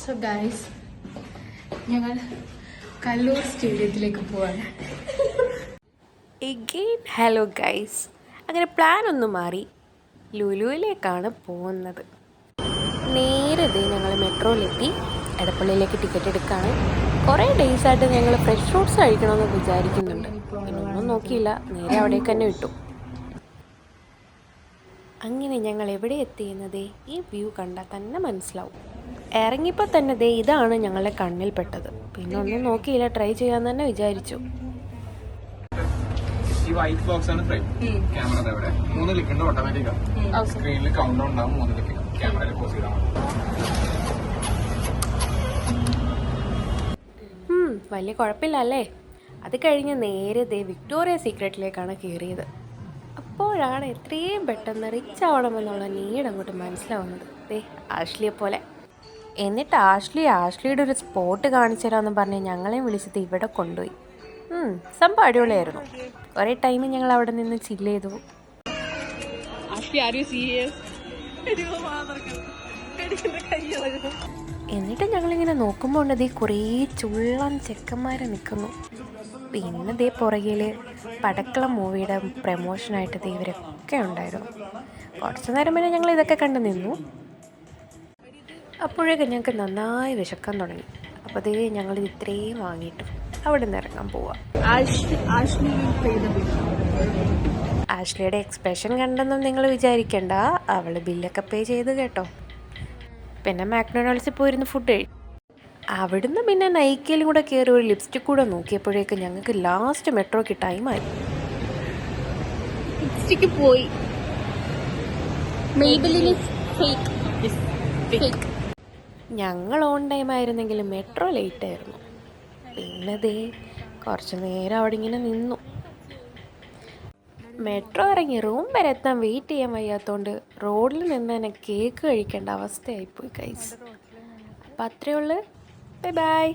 So guys, ഞങ്ങൾ കല്ലൂർ സ്റ്റേഡിയത്തിലേക്ക് പോവാണ്. Again hello guys. അങ്ങനെ പ്ലാൻ ഒന്ന് മാറി ലുലുവിലേക്കാണ് പോകുന്നത്. നേരെ ഞങ്ങൾ മെട്രോയിലെത്തി എടപ്പള്ളിയിലേക്ക് ടിക്കറ്റ് എടുക്കുകയാണ്. കുറേ ഡേയ്സായിട്ട് ഞങ്ങൾ ഫ്രഷ് ഫ്രൂട്ട്സ് കഴിക്കണമെന്ന് വിചാരിക്കുന്നുണ്ട്. പിന്നൊന്നും നോക്കിയില്ല, നേരെ അവിടേക്ക് തന്നെ വിട്ടു. അങ്ങനെ ഞങ്ങൾ എവിടെ എത്തിയെന്നതേ ഈ വ്യൂ കണ്ടാൽ തന്നെ മനസ്സിലാവും. ഇറങ്ങിയപ്പോൾ തന്നെ ഇതാണ് ഞങ്ങളുടെ കണ്ണിൽപ്പെട്ടത്. പിന്നെ ഒന്നും നോക്കിയില്ല, ട്രൈ ചെയ്യാൻ തന്നെ വിചാരിച്ചു. ഈ വൈറ്റ് ബോക്സ് ആണ് ഫ്രെയിം. ക്യാമറ അവിടെ 3 ക്ലിക്ക് ഉണ്ട്, ഓട്ടോമാറ്റിക് ആണ്. സ്ക്രീനിൽ കൗണ്ട് ഡൗൺ ഉണ്ടാവും, 3 ക്ലിക്ക് ക്യാമറയിൽ പോസ് ചെയ്താൽ വലിയ കുഴപ്പമില്ല അല്ലേ. അത് കഴിഞ്ഞ് നേരെ വിക്ടോറിയ സീക്രട്ടിലേക്കാണ് കയറിയത്. അപ്പോഴാണ് എത്രയും പെട്ടെന്ന് റിച്ച് ആവണമെന്നുള്ള നീഡ് അങ്ങോട്ട് മനസ്സിലാവുന്നത്. ആഷ്ലിയെ പോലെ. എന്നിട്ട് ആഷ്ലിയുടെ ഒരു സ്പോട്ട് കാണിച്ചു തരാമെന്ന് പറഞ്ഞ് ഞങ്ങളെയും വിളിച്ചത് ഇവിടെ കൊണ്ടുപോയി. സംഭവം അടിപൊളിയായിരുന്നു. കുറേ ടൈം ഞങ്ങൾ അവിടെ നിന്ന് ചില്ല് ചെയ്തു. എന്നിട്ട് ഞങ്ങളിങ്ങനെ നോക്കുമ്പോൾ ഉണ്ട് കുറേ ചുള്ളൻ ചെക്കന്മാരെ നിൽക്കുന്നു. പിന്നെ പുറകിൽ പടക്കളം മൂവിയുടെ പ്രമോഷനായിട്ട് ഇവരൊക്കെ ഉണ്ടായിരുന്നു. കുറച്ച് നേരം പിന്നെ ഞങ്ങൾ ഇതൊക്കെ കണ്ടു നിന്നു. അപ്പോഴേക്കും ഞങ്ങൾക്ക് നന്നായി വിശക്കാൻ തുടങ്ങി. അപ്പോൾ ഞങ്ങൾ ഇത്രയും വാങ്ങിയിട്ട് അവിടെ നിന്ന് ഇറങ്ങാൻ പോവാം. ആഷ്ലിയുടെ എക്സ്പ്രഷൻ കണ്ടെന്നും നിങ്ങൾ വിചാരിക്കണ്ട, അവൾ ബില്ലൊക്കെ പേ ചെയ്ത് കേട്ടോ. പിന്നെ മാക്ഡൊണാൾഡ്സിൽ പോയിരുന്ന് ഫുഡ് കഴിച്ചു. അവിടുന്ന് പിന്നെ നൈക്കയിലും കൂടെ കയറി ഒരു ലിപ്സ്റ്റിക് കൂടെ നോക്കിയപ്പോഴേക്കും ഞങ്ങൾക്ക് ലാസ്റ്റ് മെട്രോയ്ക്ക് ടൈമായി. ലിപ്സ്റ്റിക് പോയി. ഞങ്ങൾ ഓൺ ടൈം ആയിരുന്നെങ്കിലും മെട്രോ ലേറ്റ് ആയിരുന്നു. പിന്നെ കുറച്ച് നേരം അവിടെ ഇങ്ങനെ നിന്നു. മെട്രോ ഇറങ്ങി റൂം വരെ എത്താൻ വെയിറ്റ് ചെയ്യാൻ വയ്യാത്തതുകൊണ്ട് റോഡിൽ നിന്ന് തന്നെ കേക്ക് കഴിക്കേണ്ട അവസ്ഥയായിപ്പോയി ഗൈസ്. അപ്പം അത്രയേ ഉള്ളൂ. Bye bye.